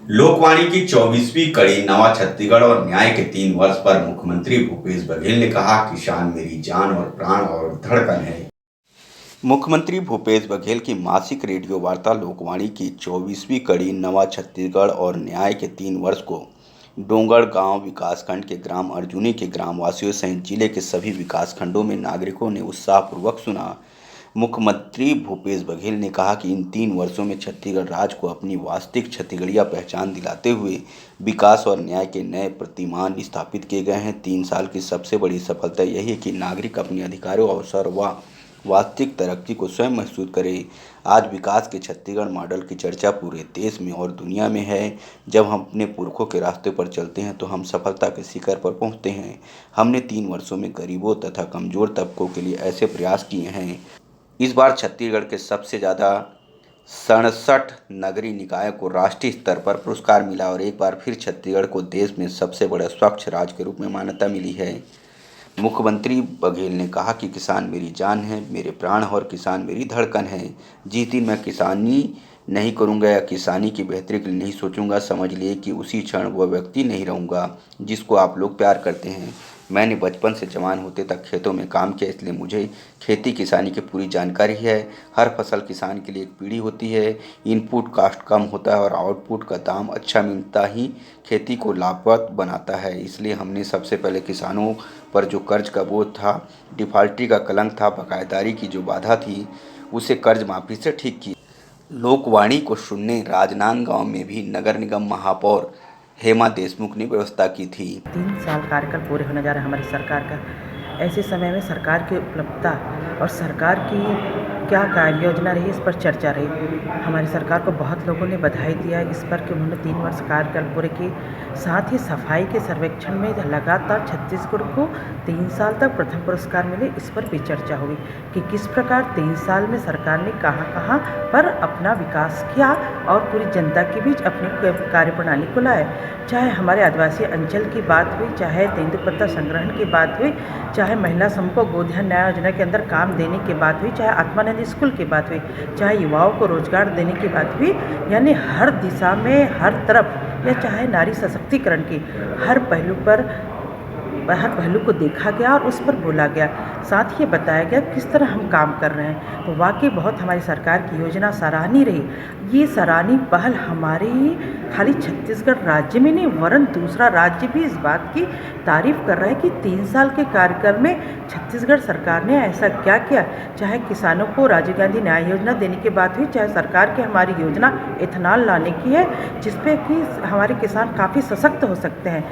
लोकवाणी की 24वीं कड़ी नवा छत्तीसगढ़ और न्याय के 3 वर्ष पर मुख्यमंत्री भूपेश बघेल ने कहा, किसान मेरी जान और प्राण और धड़कन है। मुख्यमंत्री भूपेश बघेल की मासिक रेडियो वार्ता लोकवाणी की 24वीं कड़ी नवा छत्तीसगढ़ और न्याय के 3 वर्ष को डोंगरगांव विकासखंड के ग्राम अर्जुनी के ग्रामवासियों सहित जिले के सभी विकासखंडों में नागरिकों ने उत्साहपूर्वक सुना। मुख्यमंत्री भूपेश बघेल ने कहा कि इन 3 वर्षों में छत्तीसगढ़ राज्य को अपनी वास्तविक छत्तीसगढ़िया पहचान दिलाते हुए विकास और न्याय के नए प्रतिमान स्थापित किए गए हैं। 3 साल की सबसे बड़ी सफलता यही है कि नागरिक अपने अधिकारों, अवसर व वास्तविक तरक्की को स्वयं महसूस करे। आज विकास के छत्तीसगढ़ मॉडल की चर्चा पूरे देश में और दुनिया में है। जब हम अपने पुरखों के रास्ते पर चलते हैं तो हम सफलता के शिखर पर पहुंचते हैं। हमने 3 वर्षों में गरीबों तथा कमजोर तबकों के लिए ऐसे प्रयास किए हैं। इस बार छत्तीसगढ़ के सबसे ज़्यादा 67 नगरीय निकायों को राष्ट्रीय स्तर पर पुरस्कार मिला और एक बार फिर छत्तीसगढ़ को देश में सबसे बड़े स्वच्छ राज्य के रूप में मान्यता मिली है। मुख्यमंत्री बघेल ने कहा कि किसान मेरी जान है, मेरे प्राण और किसान मेरी धड़कन है। जिस दिन मैं किसानी नहीं करूंगा या किसानी की बेहतरी के लिए नहीं सोचूंगा, समझ लिए कि उसी क्षण वह व्यक्ति नहीं रहूंगा जिसको आप लोग प्यार करते हैं। मैंने बचपन से जवान होते तक खेतों में काम किया, इसलिए मुझे खेती किसानी की पूरी जानकारी है। हर फसल किसान के लिए एक पीढ़ी होती है। इनपुट कॉस्ट कम होता है और आउटपुट का दाम अच्छा मिलता ही खेती को लाभप्रद बनाता है। इसलिए हमने सबसे पहले किसानों पर जो कर्ज का बोझ था, डिफाल्टरी का कलंक था, बकायेदारी की जो बाधा थी, उसे कर्ज माफी से ठीक की। लोकवाणी को सुनने राजनांदगांव में भी नगर निगम महापौर हेमा देशमुख ने व्यवस्था की थी। 3 साल कार्यकाल पूरे होने जा रहा है हमारी सरकार का। ऐसे समय में सरकार की उपलब्धता और सरकार की क्या कार्य योजना रही, इस पर चर्चा रही। हमारी सरकार को बहुत लोगों ने बधाई दिया इस पर कि उन्होंने 3 वर्ष कार्यकाल पूरे किए। साथ ही सफाई के सर्वेक्षण में लगातार छत्तीसगढ़ को 3 साल तक प्रथम पुरस्कार मिले, इस पर भी चर्चा हुई कि किस प्रकार 3 साल में सरकार ने कहाँ कहाँ पर अपना विकास किया और पूरी जनता के बीच अपनी कार्यप्रणाली को लाए। चाहे हमारे आदिवासी अंचल की बात हुई, चाहे तेंदुपत्ता संग्रहण की बात हुई, चाहे महिला समूह को गोधन न्याय योजना के अंदर काम देने की बात हुई, चाहे आत्मानंद स्कूल की बात हुई, चाहे युवाओं को रोजगार देने की बात हुई, यानी हर दिशा में, हर तरफ, या चाहे नारी सशक्तिकरण की हर पहलू को देखा गया और उस पर बोला गया। साथ ही बताया गया किस तरह हम काम कर रहे हैं। तो वाकई बहुत हमारी सरकार की योजना सराहनीय रही। ये सराहनीय पहल हमारे ही खाली छत्तीसगढ़ राज्य में नहीं, वरन दूसरा राज्य भी इस बात की तारीफ कर रहा है कि 3 साल के कार्यकाल में छत्तीसगढ़ सरकार ने ऐसा क्या किया। चाहे किसानों को राजीव गांधी न्याय योजना देने की बात हुई, चाहे सरकार की हमारी योजना इथेनॉल लाने की है, जिसपे कि हमारे किसान काफ़ी सशक्त हो सकते हैं।